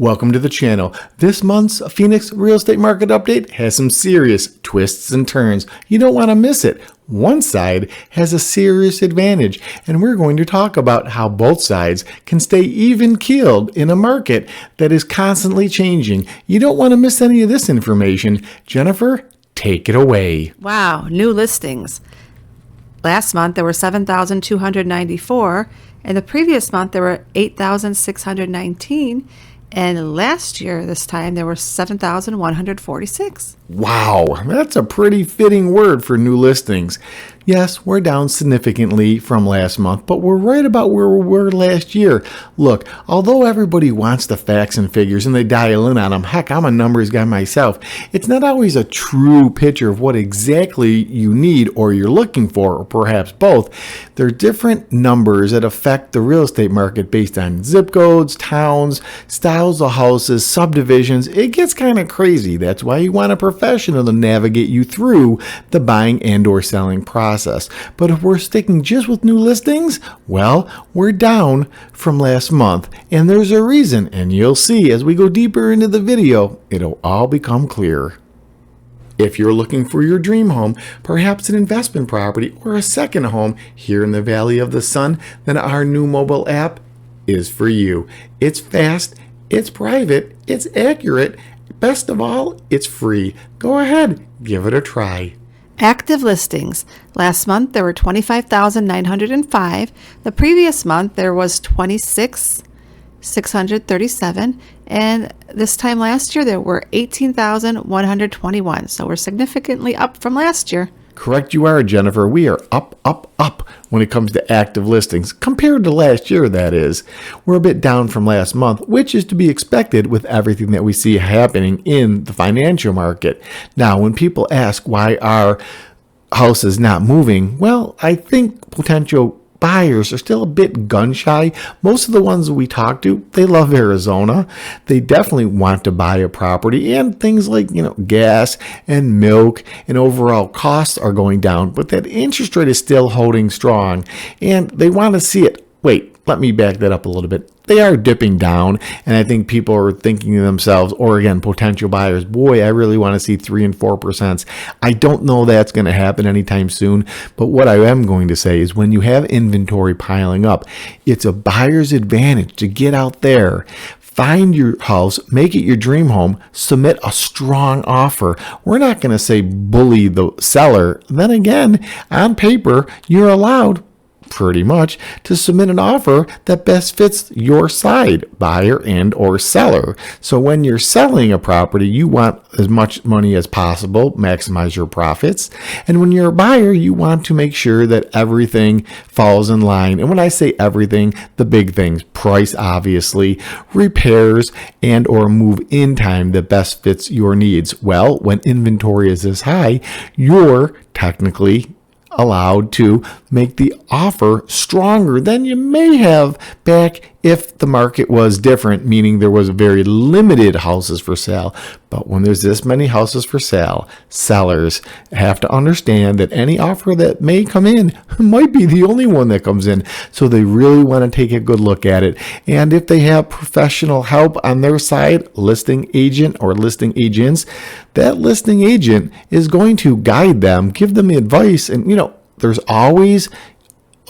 Welcome to the channel. This month's Phoenix real estate market update has some serious twists and turns. You don't want to miss it. One side has a serious advantage, and we're going to talk about how both sides can stay even-keeled in a market that is constantly changing. You don't want to miss any of this information. Jennifer, take it away. Wow, new listings. Last month there were 7,294, and the previous month there were 8,619. And last year, this time, there were 7,146. Wow, that's a pretty fitting word for new listings. Yes, we're down significantly from last month, but we're right about where we were last year. Look, although everybody wants the facts and figures and they dial in on them, heck, I'm a numbers guy myself, it's not always a true picture of what exactly you need or you're looking for, or perhaps both. There are different numbers that affect the real estate market based on zip codes, towns, styles of houses, subdivisions. It gets kind of crazy. That's why you want a professional to navigate you through the buying and or selling process. But if we're sticking just with new listings, well, we're down from last month. And there's a reason, and you'll see as we go deeper into the video, it'll all become clear. If you're looking for your dream home, perhaps an investment property or a second home here in the Valley of the Sun, then our new mobile app is for you. It's fast, it's private, it's accurate. Best of all, it's free. Go ahead, give it a try. Active listings. Last month there were 25,905. The previous month there was 26,637. And this time last year there were 18,121. So we're significantly up from last year. Correct you are, Jennifer. We are up when it comes to active listings. Compared to last year, that is. We're a bit down from last month, which is to be expected with everything that we see happening in the financial market. Now, when people ask why our house is not moving, well, I think potential buyers are still a bit gun shy. Most of the ones we talk to, they love Arizona. They definitely want to buy a property, and things like, gas and milk and overall costs are going down, but that interest rate is still holding strong and they want to see it. Wait, let me back that up a little bit. They are dipping down, and I think people are thinking to themselves, or again, potential buyers, boy, I really want to see 3 and 4%. I don't know that's going to happen anytime soon, but what I am going to say is when you have inventory piling up, it's a buyer's advantage to get out there, find your house, make it your dream home, submit a strong offer. We're not going to say bully the seller. Then again, on paper, you're allowed pretty much to submit an offer that best fits your side, buyer and or seller. So when you're selling a property, you want as much money as possible, maximize your profits. And when you're a buyer, you want to make sure that everything falls in line. And when I say everything, the big things, price obviously, repairs and or move in time that best fits your needs. Well, when inventory is this high, you're technically allowed to make the offer stronger than you may have back if the market was different, meaning there was very limited houses for sale. But when there's this many houses for sale, sellers have to understand that any offer that may come in might be the only one that comes in. So they really want to take a good look at it. And if they have professional help on their side, listing agent or listing agents, that listing agent is going to guide them, give them advice. And, there's always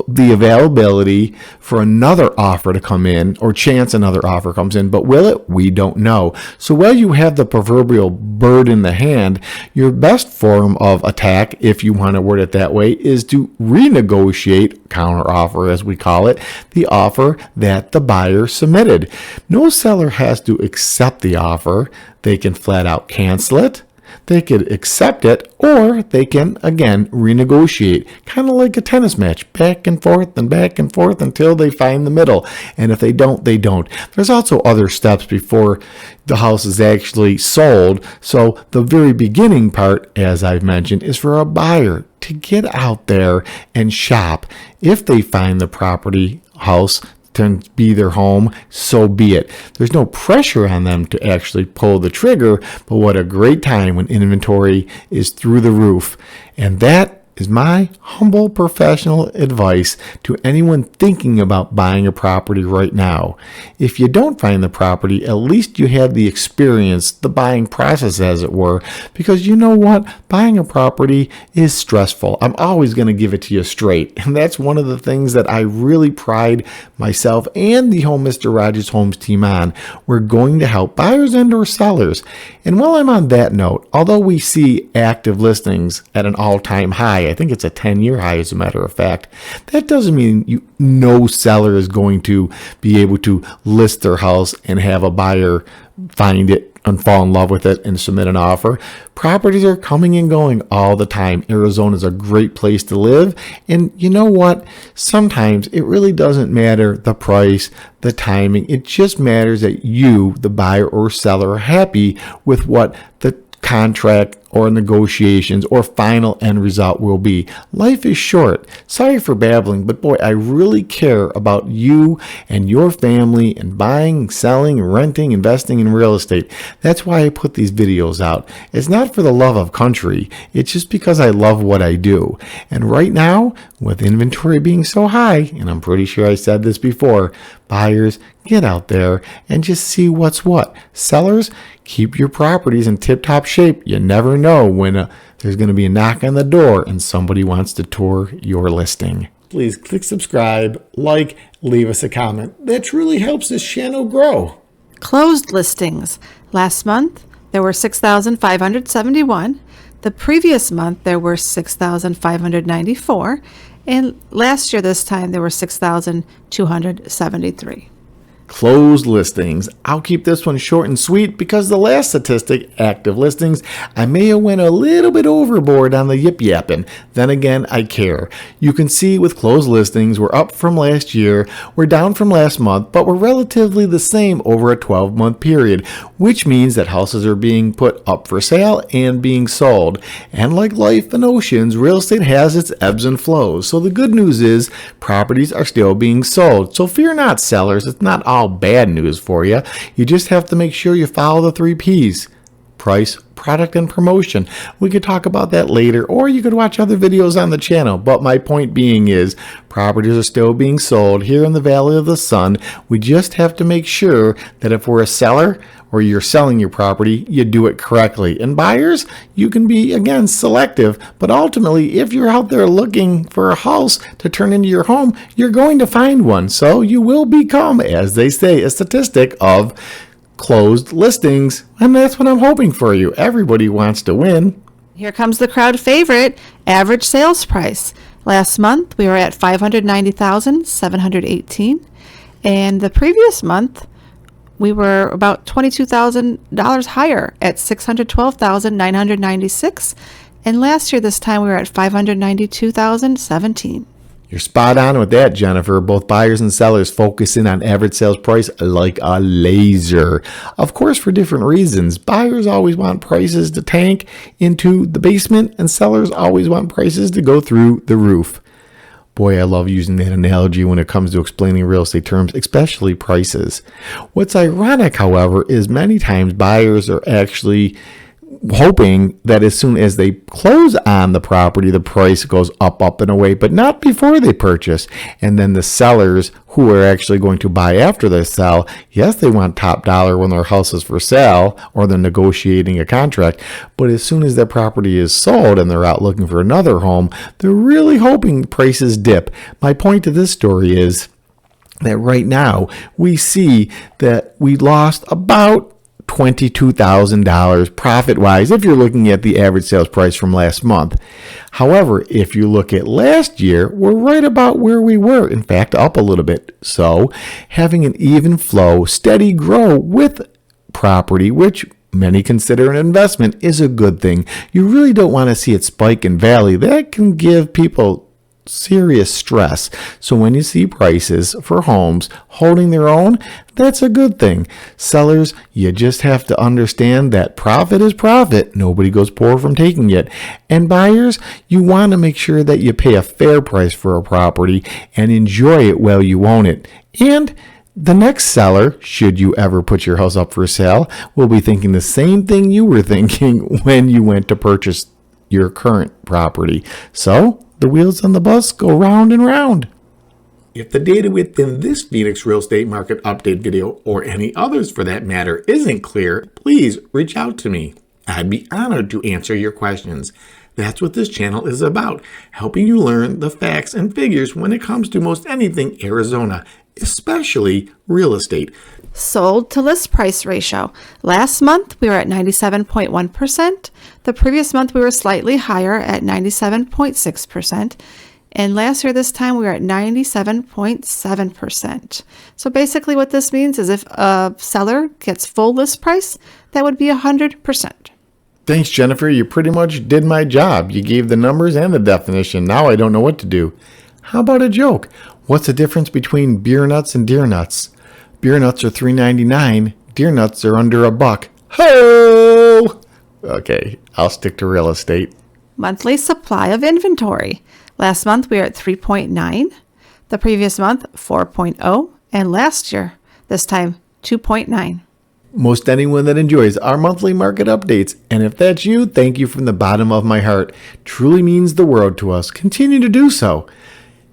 the availability for another offer to come in, or chance another offer comes in, but will it? We don't know. So while you have the proverbial bird in the hand, your best form of attack, if you want to word it that way, is to renegotiate, counter offer as we call it, the offer that the buyer submitted. No seller has to accept the offer. They can flat out cancel it. They could accept it, or they can, again, renegotiate, kind of like a tennis match, back and forth until they find the middle. And if they don't, they don't. There's also other steps before the house is actually sold. So the very beginning part, as I've mentioned, is for a buyer to get out there and shop. If they find the property, house, to be their home, so be it. There's no pressure on them to actually pull the trigger, but what a great time when inventory is through the roof. And that is my humble professional advice to anyone thinking about buying a property right now. If you don't find the property, at least you had the experience, the buying process as it were, because you know what? Buying a property is stressful. I'm always going to give it to you straight. And that's one of the things that I really pride myself and the whole Mr. Rogers Homes team on. We're going to help buyers and or sellers. And while I'm on that note, although we see active listings at an all-time high, I think it's a 10-year high as a matter of fact, that doesn't mean no seller is going to be able to list their house and have a buyer find it and fall in love with it and submit an offer. Properties are coming and going all the time. Arizona is a great place to live. And you know what? Sometimes it really doesn't matter the price, the timing. It just matters that you, the buyer or seller, are happy with what the contract or negotiations or final end result will be. Life is short. Sorry for babbling, but boy, I really care about you and your family and buying, selling, renting, investing in real estate. That's why I put these videos out. It's not for the love of country. It's just because I love what I do. And right now, with inventory being so high, and I'm pretty sure I said this before, buyers, get out there and just see what's what. Sellers, keep your properties in tip-top shape. You never know when there's going to be a knock on the door and somebody wants to tour your listing. Please click subscribe, like, leave us a comment. That truly helps this channel grow. Closed listings. Last month, there were 6,571. The previous month, there were 6,594. And last year, this time, there were 6,273. Closed listings. I'll keep this one short and sweet because the last statistic, active listings, I may have went a little bit overboard on the yip yapping. Then again, I care. You can see with closed listings, we're up from last year, we're down from last month, but we're relatively the same over a 12-month period, which means that houses are being put up for sale and being sold. And like life and oceans, real estate has its ebbs and flows. So the good news is properties are still being sold. So fear not, sellers. It's not all bad news for you. You just have to make sure you follow the 3 P's: price, product, and promotion. We could talk about that later, or you could watch other videos on the channel. But my point being is properties are still being sold here in the Valley of the Sun. We just have to make sure that if we're a seller or you're selling your property, you do it correctly. And buyers, you can be, again, selective, but ultimately, if you're out there looking for a house to turn into your home, you're going to find one. So you will become, as they say, a statistic of closed listings. And that's what I'm hoping for you. Everybody wants to win. Here comes the crowd favorite, average sales price. Last month, we were at $590,718. And the previous month, we were about $22,000 higher at $612,996. And last year, this time, we were at $592,017. You're spot on with that, Jennifer. Both buyers and sellers focusing on average sales price like a laser. Of course, for different reasons. Buyers always want prices to tank into the basement, and sellers always want prices to go through the roof. Boy, I love using that analogy when it comes to explaining real estate terms, especially prices. What's ironic, however, is many times buyers are actually hoping that as soon as they close on the property, the price goes up and away, but not before they purchase. And then the sellers who are actually going to buy after they sell, yes, they want top dollar when their house is for sale or they're negotiating a contract. But as soon as their property is sold and they're out looking for another home, they're really hoping prices dip. My point to this story is that right now we see that we lost about $22,000 profit-wise if you're looking at the average sales price from last month. However, if you look at last year, we're right about where we were, in fact, up a little bit. So having an even flow, steady grow with property, which many consider an investment, is a good thing. You really don't want to see it spike and valley. That can give people serious stress. So when you see prices for homes holding their own, that's a good thing. Sellers, you just have to understand that profit is profit. Nobody goes poor from taking it. And buyers, you want to make sure that you pay a fair price for a property and enjoy it while you own it. And the next seller, should you ever put your house up for sale, will be thinking the same thing you were thinking when you went to purchase your current property. So the wheels on the bus go round and round. If the data within this Phoenix real estate market update video, or any others for that matter, isn't clear, please reach out to me. I'd be honored to answer your questions. That's what this channel is about, helping you learn the facts and figures when it comes to most anything Arizona, especially real estate. Sold to list price ratio. Last month, we were at 97.1%. The previous month, we were slightly higher at 97.6%. And last year, this time, we were at 97.7%. So basically what this means is if a seller gets full list price, that would be 100%. Thanks, Jennifer. You pretty much did my job. You gave the numbers and the definition. Now I don't know what to do. How about a joke? What's the difference between beer nuts and deer nuts? Beer nuts are $3.99. Deer nuts are under $1. Ho! Okay, I'll stick to real estate. Monthly supply of inventory. Last month, we were at 3.9. The previous month, 4.0. And last year, this time, 2.9. Most anyone that enjoys our monthly market updates, and if that's you, thank you from the bottom of my heart. Truly means the world to us. Continue to do so.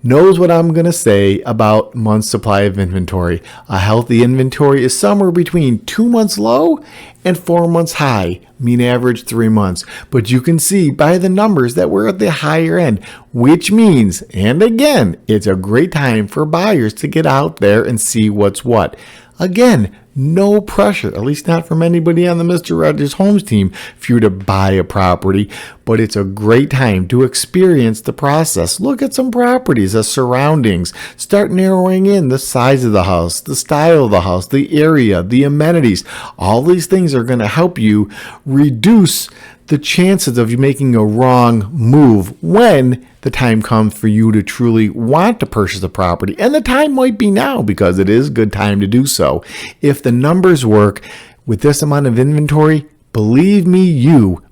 Knows what I'm going to say about month's supply of inventory. A healthy inventory is somewhere between 2 months low and 4 months high, mean average 3 months. But you can see by the numbers that we're at the higher end, which means, and again, it's a great time for buyers to get out there and see what's what. Again, no pressure, at least not from anybody on the MisterRogersHomes team, for you to buy a property, but it's a great time to experience the process. Look at some properties, the surroundings, start narrowing in the size of the house, the style of the house, the area, the amenities. All these things are going to help you reduce the chances of you making a wrong move when the time comes for you to truly want to purchase a property. And the time might be now, because it is a good time to do so. If the numbers work with this amount of inventory, believe me,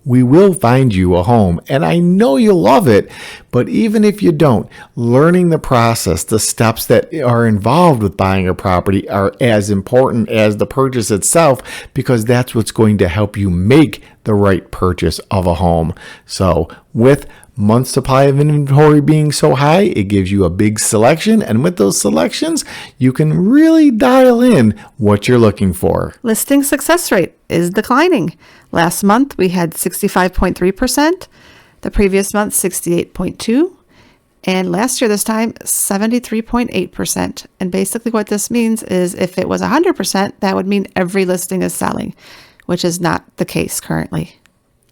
we will find you a home. And I know you'll love it, but even if you don't, learning the process, the steps that are involved with buying a property are as important as the purchase itself, because that's what's going to help you make the right purchase of a home. So with month supply of inventory being so high, it gives you a big selection, and with those selections, you can really dial in what you're looking for. Listing success rate is declining. Last month, we had 65.3%. The previous month, 68.2%. And last year, this time, 73.8%. And basically what this means is if it was 100%, that would mean every listing is selling, which is not the case currently.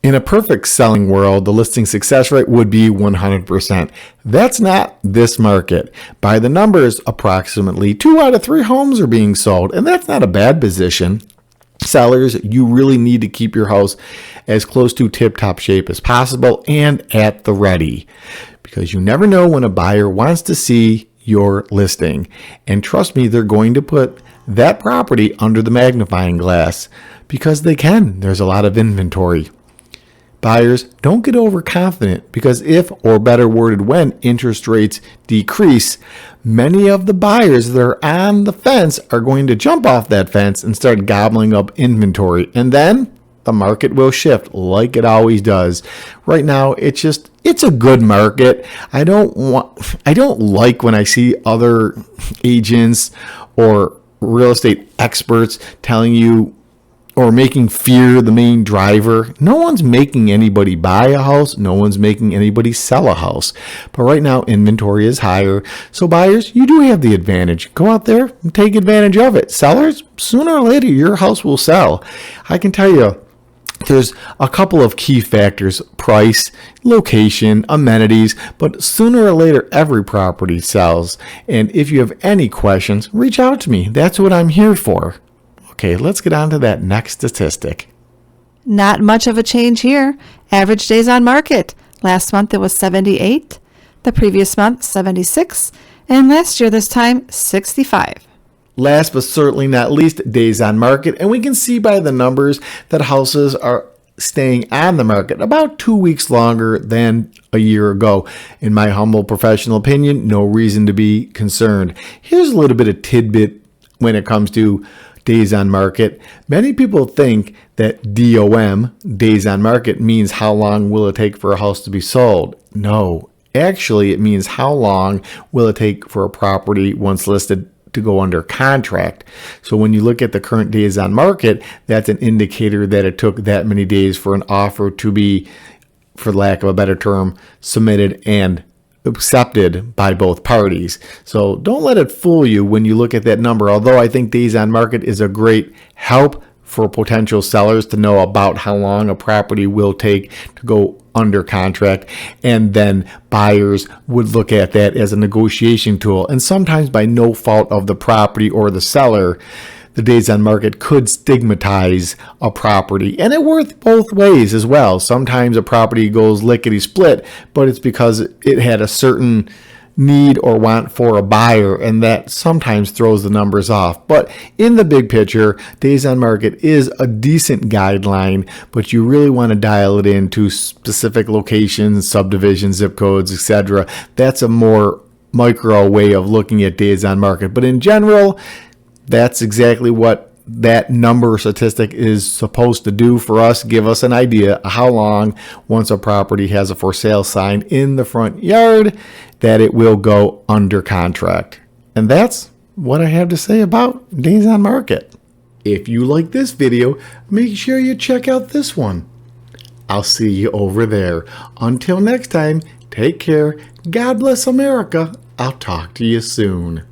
In a perfect selling world, the listing success rate would be 100%. That's not this market. By the numbers, approximately 2 out of 3 homes are being sold, and that's not a bad position. Sellers, you really need to keep your house as close to tip-top shape as possible and at the ready, because you never know when a buyer wants to see your listing. And trust me, they're going to put that property under the magnifying glass because they can. There's a lot of inventory. Buyers, don't get overconfident, because if, or better worded, when interest rates decrease, many of the buyers that are on the fence are going to jump off that fence and start gobbling up inventory. And then the market will shift like it always does. Right now, it's a good market. I don't like when I see other agents or real estate experts telling you or making fear the main driver. No one's making anybody buy a house. No one's making anybody sell a house. But right now, inventory is higher. So buyers, you do have the advantage. Go out there and take advantage of it. Sellers, sooner or later, your house will sell. I can tell you, there's a couple of key factors: price, location, amenities, but sooner or later, every property sells. And if you have any questions, reach out to me. That's what I'm here for. Okay, let's get on to that next statistic. Not much of a change here. Average days on market. Last month it was 78. The previous month, 76. And last year, this time, 65. Last but certainly not least, days on market. And we can see by the numbers that houses are staying on the market about 2 weeks longer than a year ago. In my humble professional opinion, no reason to be concerned. Here's a little bit of tidbit when it comes to days on market, many people think that DOM, days on market, means how long will it take for a house to be sold. No, actually it means how long will it take for a property once listed to go under contract. So when you look at the current days on market, that's an indicator that it took that many days for an offer to be, for lack of a better term, submitted and accepted by both parties. So don't let it fool you when you look at that number. Although I think days on market is a great help for potential sellers to know about how long a property will take to go under contract, and then buyers would look at that as a negotiation tool. And sometimes by no fault of the property or the seller, the days on market could stigmatize a property, and it works both ways as well. Sometimes a property goes lickety split, but it's because it had a certain need or want for a buyer, and that sometimes throws the numbers off. But in the big picture, days on market is a decent guideline, but you really want to dial it into specific locations, subdivisions, zip codes, etc. That's a more micro way of looking at days on market. But in general, that's exactly what that number statistic is supposed to do for us, give us an idea of how long, once a property has a for sale sign in the front yard, that it will go under contract. And that's what I have to say about days on market. If you like this video, make sure you check out this one. I'll see you over there. Until next time, take care. God bless America. I'll talk to you soon.